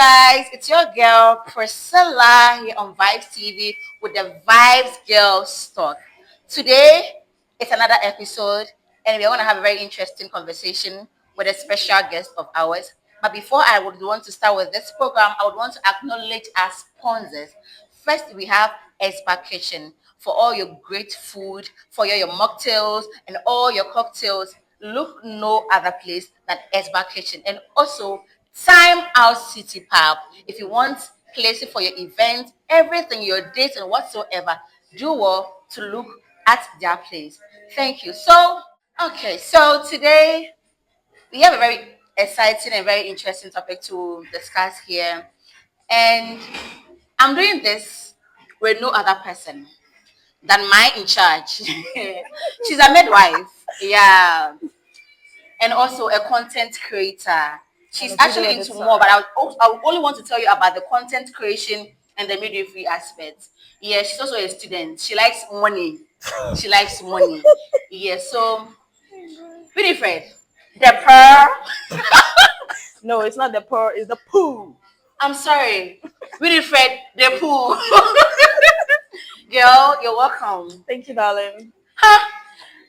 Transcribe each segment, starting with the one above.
guys, it's your girl Priscilla here on Vibes TV with the Vibes Girls Talk. Today, it's another episode, and we're going to have a very interesting conversation with a special guest of ours. But before I would want to start with this program, I would want to acknowledge our sponsors. First, we have Espa Kitchen for all your great food, for your mocktails and all your cocktails. Look no other place than Esba Kitchen. And also Time Out City Pub. If you want places for your event, everything, your dates and whatsoever, do well to look at their place. Thank you. So today we have a very exciting and very interesting topic to discuss here. And I'm doing this with no other person than my in charge. She's a midwife. Yeah, and also a content creator. She's actually into more, but I would only want to tell you about the content creation and the midwifery aspect. Yeah, she's also a student. She likes money. She likes money. Yeah, so Winifred, the pearl. No, it's not the pearl, it's the poo. I'm sorry, Winifred, the pool. Girl, you're welcome. Thank you, darling. Huh?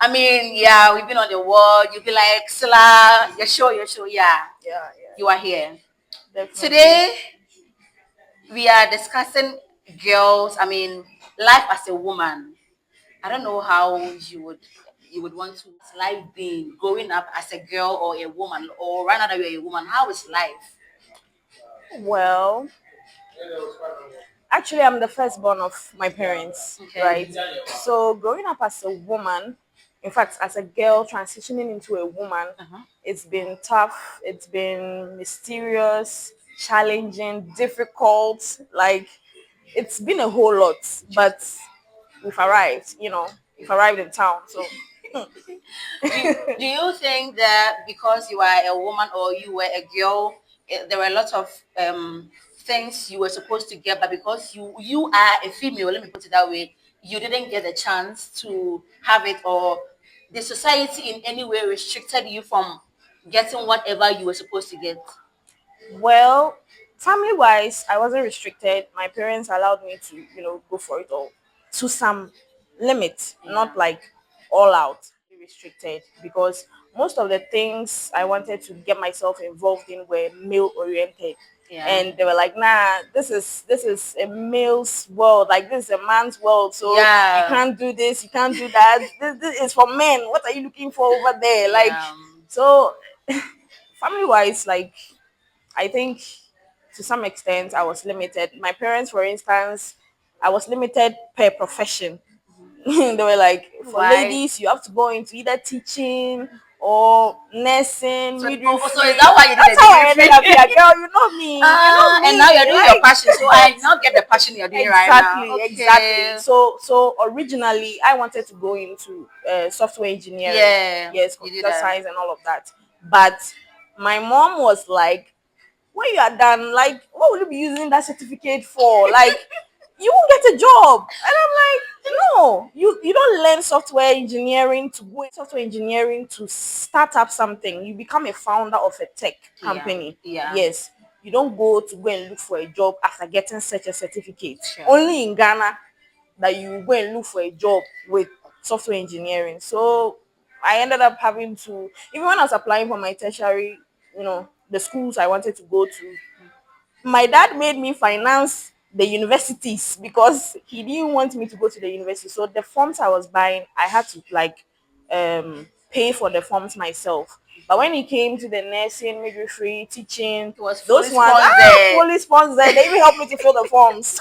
I mean, yeah, we've been on the wall. You'll be like, Sla, you're sure, yeah. Yeah. You are here. Definitely. Today, we are discussing life as a woman. I don't know how you would want to life being growing up as a girl or a woman, or right now that you're a woman. How is life? Well, actually, I'm the firstborn of my parents, Okay. right? So, growing up as a woman, in fact, as a girl transitioning into a woman, it's been tough, it's been mysterious, challenging, difficult. Like, it's been a whole lot, but we've arrived, we've arrived in town. So, Do you think that because you are a woman or you were a girl, there were a lot of things you were supposed to get, but because you are a female, let me put it that way, you didn't get a chance to have it, or the society in any way restricted you from getting whatever you were supposed to get? well, family wise, I wasn't restricted. My parents allowed me to, go for it all to some limit, not like all out restricted, because most of the things I wanted to get myself involved in were male oriented. Yeah. And they were like, nah, this is a male's world, like this is a man's world, so Yeah. you can't do this, you can't do that. This is for men. What are you looking for over there? Like, so family wise, like, I think to some extent I was limited. My parents, for instance, I was limited per profession. They were like, for Why? ladies, you have to go into either teaching or nursing, So midwifery. is that why you did That's the how I ended up midwifery? here, girl. You know me. You know me. And now you're doing like, your passion, so I now get the passion you're doing right now. Exactly. So originally, I wanted to go into software engineering. Yeah, Yes, you did computer that. science and all of that. But my mom was like, when you are done, like, what will you be using that certificate for? Like, you won't get a job. And I'm like, no, you don't learn software engineering to go in software engineering to start up something. You become a founder of a tech company. Yeah. Yes. You don't go to go and look for a job after getting such a certificate. Sure. Only in Ghana that you go and look for a job with software engineering. So I ended up having to, even when I was applying for my tertiary, the schools I wanted to go to, my dad made me finance the universities because he didn't want me to go to the university. So the forms I was buying, I had to pay for the forms myself. But when it came to the nursing, midwifery, teaching, those ones, fully sponsored. They even helped me to fill the forms.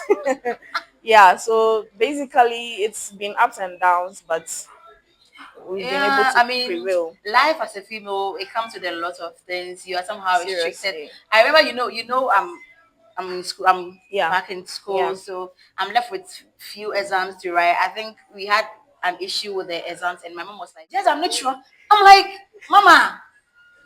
Yeah, so basically it's been ups and downs, but we've been able to prevail. Life as a female, it comes with a lot of things. You are somehow restricted. Seriously. I remember, I'm in school. I'm back in school, Yeah. so I'm left with few exams to write. I think we had an issue with the exams, and my mom was like, "Yes, I'm not sure." I'm like, "Mama,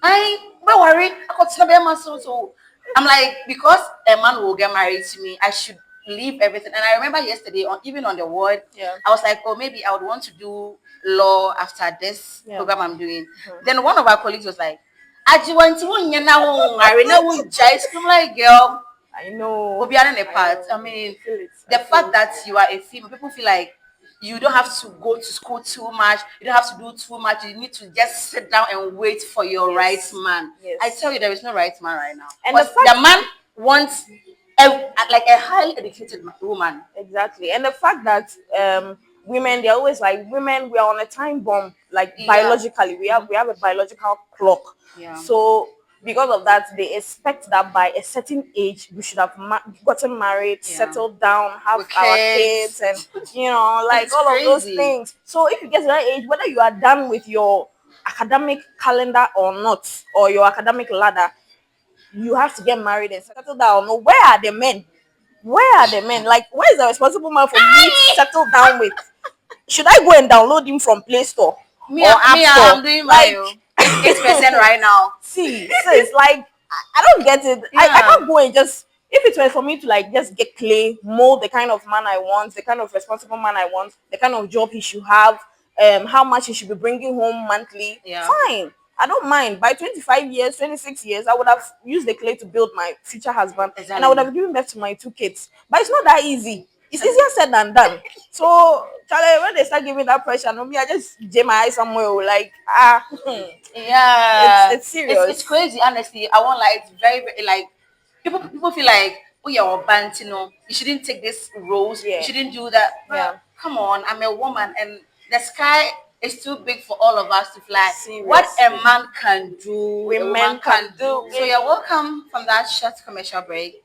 don't worry. I got to be a so I'm like, because a man will get married to me, I should leave everything." And I remember yesterday, even on the ward, I was like, "Oh, maybe I would want to do law after this program I'm doing." Then one of our colleagues was like, "I want to now marry now." I'm like, "Girl, I know. But we are in a I part. know. I I mean, feel it. I the feel fact it. that you are a female, people feel like you don't have to go to school too much. You don't have to do too much. You need to just sit down and wait for your right Yes. man. I Yes. tell you, there is no right man right now. And the Because the fact man wants a, like a highly educated woman. exactly. And the fact that women they're always like women we are on a time bomb like Yeah. biologically Mhm. we have a biological clock. Yeah. So because of that they expect that by a certain age we should have gotten married, Yeah. settled down, have With our kids. kids and like It's all of those crazy. things. So if you get to that age whether you are done with your academic calendar or not or your academic ladder you have to get married and settle down. No, where are the men? Where are the men? Like, where is the responsible man for me to settle down with? Should I go and download him from Play Store Me, or App I'm Store? doing my Like, 8% right now. see, sis, like, I don't get it. I Yeah. can't go and just, if it were for me to, like, just get clay, mold the kind of man I want, the kind of responsible man I want, the kind of job he should have, how much he should be bringing home monthly, Yeah. fine. I don't mind. By 25 years, 26 years, I would have used the clay to build my future husband and I would Exactly. have given birth to my two kids. But it's not that easy. It's Exactly. easier said than done. So, Charlie, when they start giving that pressure, no, me, I just jam my eyes somewhere, like, it's Yeah, it's it's serious. crazy. Honestly, I won't lie. It's very, very like people feel like, oh, you're a bant, you shouldn't take this roles. You Yeah, shouldn't do that. But yeah, come on, I'm a woman, and the sky is too big for all of us to fly. What a seriously. man can do, a woman Women can can do. do So it. you're welcome from that short commercial break.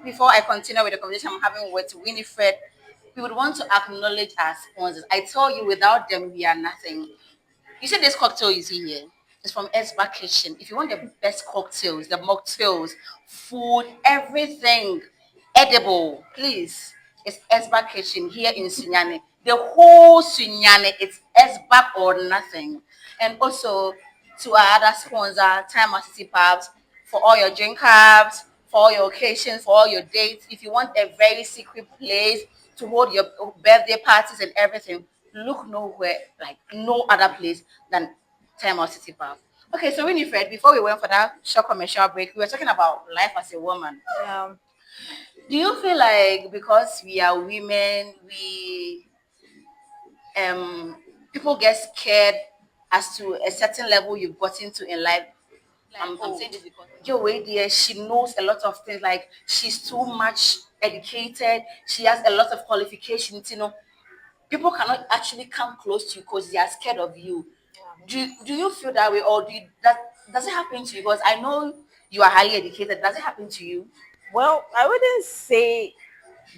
Before I continue with the conversation I'm having with Winifred, we would want to acknowledge our sponsors. I tell you, without them, we are nothing. You see this cocktail you see here? It's from Esba Kitchen. If you want the best cocktails, the mocktails, food, everything edible, please, it's Esba Kitchen here in Sunyane. The whole Sunyane, it's Esba or nothing. And also to our other sponsor, Time and City Pubs, for all your drink cups, for all your occasions, for all your dates. If you want a very secret place to hold your birthday parties and everything, look nowhere, like no other place than Time Out City Park. Okay, so Winifred, before we went for that short commercial break, we were talking about life as a woman. Yeah. Do you feel like because we are women, we people get scared as to a certain level you've gotten to in life? I'm saying this because Joe Wade there, she knows a lot of things. Like she's too much educated. She has a lot of qualifications. People cannot actually come close to you because they are scared of you. Do you feel that way, or does it happen to you? Because I know you are highly educated. Does it happen to you? Well, I wouldn't say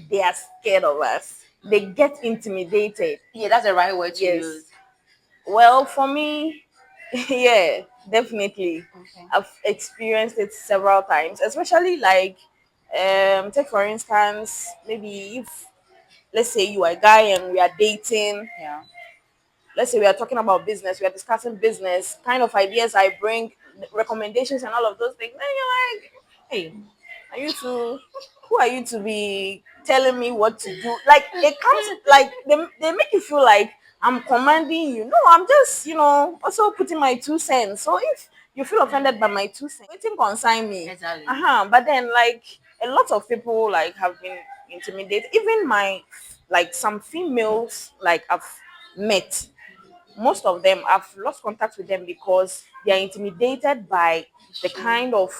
they are scared of us. They get intimidated. Yeah, that's the right word to Yes. use. Well, for me, yeah, definitely. Okay. I've experienced it several times, especially like take for instance, maybe if let's say you are a guy and we are dating, Yeah. let's say we are talking about business, we are discussing business, kind of ideas I bring, recommendations and all of those things. Then you're like, hey, are you to who are you to be telling me what to do? Like it comes like they make you feel like I'm commanding you. No, I'm just, also putting my 2 cents. So if you feel offended by my 2 cents, waiting concern me. Exactly. Uh-huh. But then like a lot of people like have been intimidated. Even my like some females like I've met most of them I've lost contact with them because they are intimidated by the Sure. kind of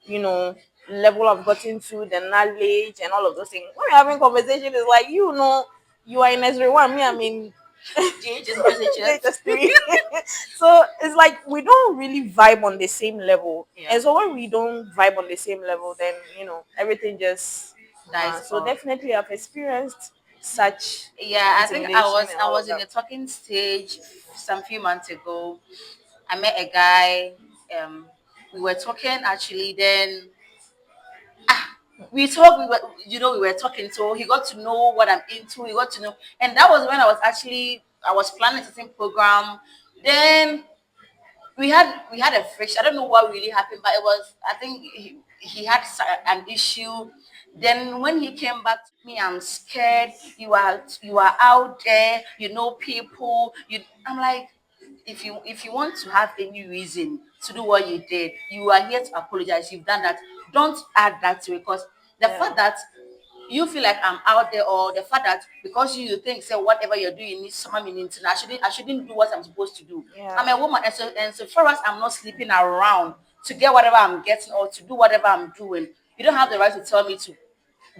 you know level I've gotten to, the knowledge and all of those things. When we're having conversation, it's like you are in S1, me I'm in JHS. JHS3. So it's like we don't really vibe on the same level. Yeah. And so when we don't vibe on the same level, then everything just Dies so off. definitely I've experienced such Yeah, I think intimidation and I all was of in that. the talking stage some few months ago. I met a guy. We were talking actually. Then we talked. We were talking. So he got to know what I'm into. He got to know, and that was when I was planning a certain program. Then we had a friction. I don't know what really happened, but it was I think he had an issue. Then when he came back to me, I'm scared. You are out there. You know people. I'm like, if you want to have any reason to do what you did. You are here to apologize. You've done that. Don't add that to it, because the Yeah. fact that you feel like I'm out there, or the fact that because you think say whatever you're doing needs some meaning to, I shouldn't do what I'm supposed to do. Yeah. I'm a woman, and so far as I'm not sleeping around to get whatever I'm getting or to do whatever I'm doing, you don't have the right to tell me to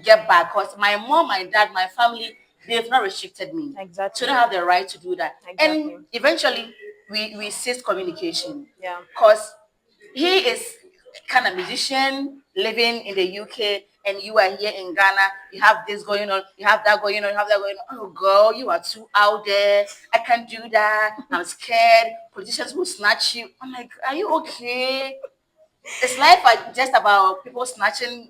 get back, because my mom, my dad, my family, they've not restricted me. So Exactly. they don't have the right to do that. Exactly. And eventually we ceased communication, Yeah. because he is kind of musician living in the UK, and you are here in Ghana. You have this going on, you have that going on, you have that going on. Oh girl, you are too out there. I can't do that. I'm scared. Politicians will snatch you. I'm like, are you okay? Is life just about people snatching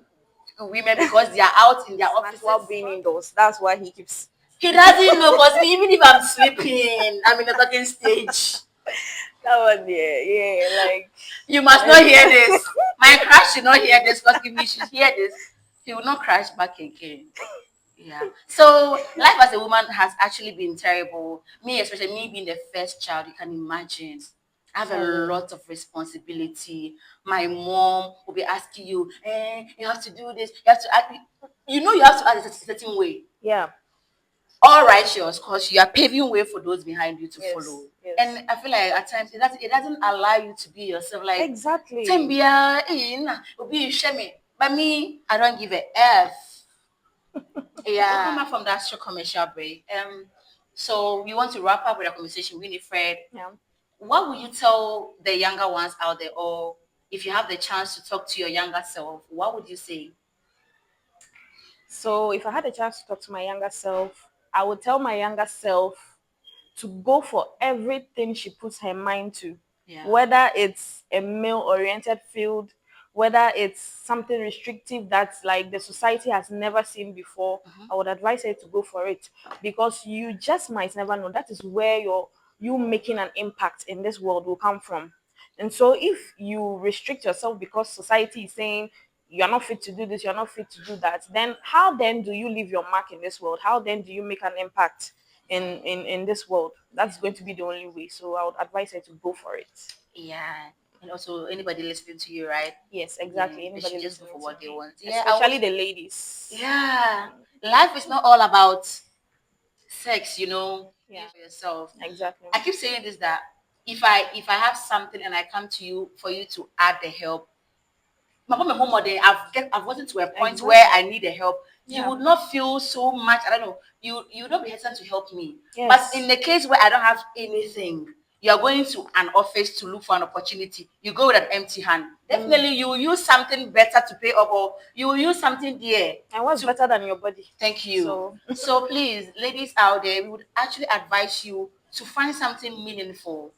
women because they are out in their Snatch while offices? being indoors. That's why he keeps. He doesn't know, because me, even if I'm sleeping, I'm in the talking stage. That one, yeah, yeah, like. You must not hear this. My crush should not hear this, because if he should hear this, he will not crash back again. Yeah. So life as a woman has actually been terrible. Me, especially me being the first child, you can imagine. I have a Terrible. lot of responsibility. My mom will be asking you, you have to do this, you have to act, you have to act a certain way. Yeah. All righteous, because you are paving way for those behind you to Yes. follow. Yes. And I feel like at times it doesn't allow you to be yourself. Like, Exactly. Tembia, Obi Shemi. But me, I don't give a F. Yeah. We'll come back from that short commercial break. So we want to wrap up with a conversation, Winifred. Yeah. What would you tell the younger ones out there, or if you have the chance to talk to your younger self, what would you say? So if I had a chance to talk to my younger self, I would tell my younger self to go for everything she puts her mind to. Yeah. Whether it's a male oriented field, whether it's something restrictive that's like the society has never seen before, I would advise her to go for it, because you just might never know. That is where you making an impact in this world will come from. And so if you restrict yourself because society is saying you're not fit to do this, you're not fit to do that, then how then do you leave your mark in this world? How then do you make an impact in this world? That's going to be the only way. So I would advise her to go for it. Yeah. And also anybody listening to you, right? Yes, Yeah, exactly. they should Anybody just go listening for to what they me, want. Yeah, especially the ladies. yeah. Life is not all about sex, Yeah, for yourself. exactly. I keep saying this, that if I have something and I come to you for you to add the help, my mom and home day, I've gotten to a point where I Exactly. need the help. You Yeah. would not feel so much. I don't know. You would not be hesitant to help me. But Yes. in the case where I don't have anything, you are going to an office to look for an opportunity. You go with an empty hand. Definitely, you will use something better to pay up, or you will use something there And what's to. better than your body? Thank you. So So please, ladies out there, we would actually advise you to find something meaningful.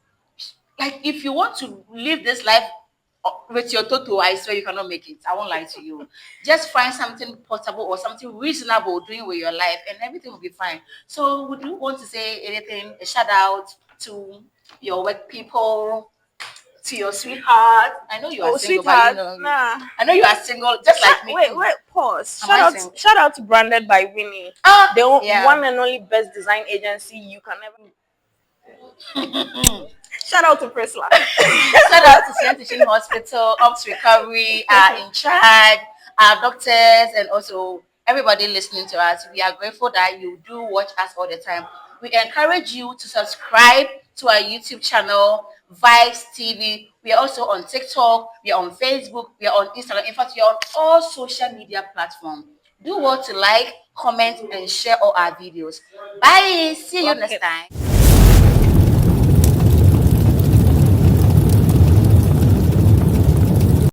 Like, if you want to live this life with your toto, I swear you cannot make it. I won't lie to you. Just find something portable or something reasonable doing with your life, and everything will be fine. So would you want to say anything, a shout out to your work people, to your sweetheart? I know you are oh single, but sweetheart, nah. I know you are single just like me. Wait, pause. Am I single? Shout out to Branded by Winnie. Ah, The yeah. one and only best design agency you can ever. Shout out to Prisla. Shout out to Senior Teaching Hospital, Ops Recovery, are in charge, our doctors, and also everybody listening to us. We are grateful that you do watch us all the time. We encourage you to subscribe to our YouTube channel, VYBX TV. We are also on TikTok, we are on Facebook, we are on Instagram. In fact, we are on all social media platforms. Do well to like, comment, and share all our videos. Bye. See you Clock next it. time.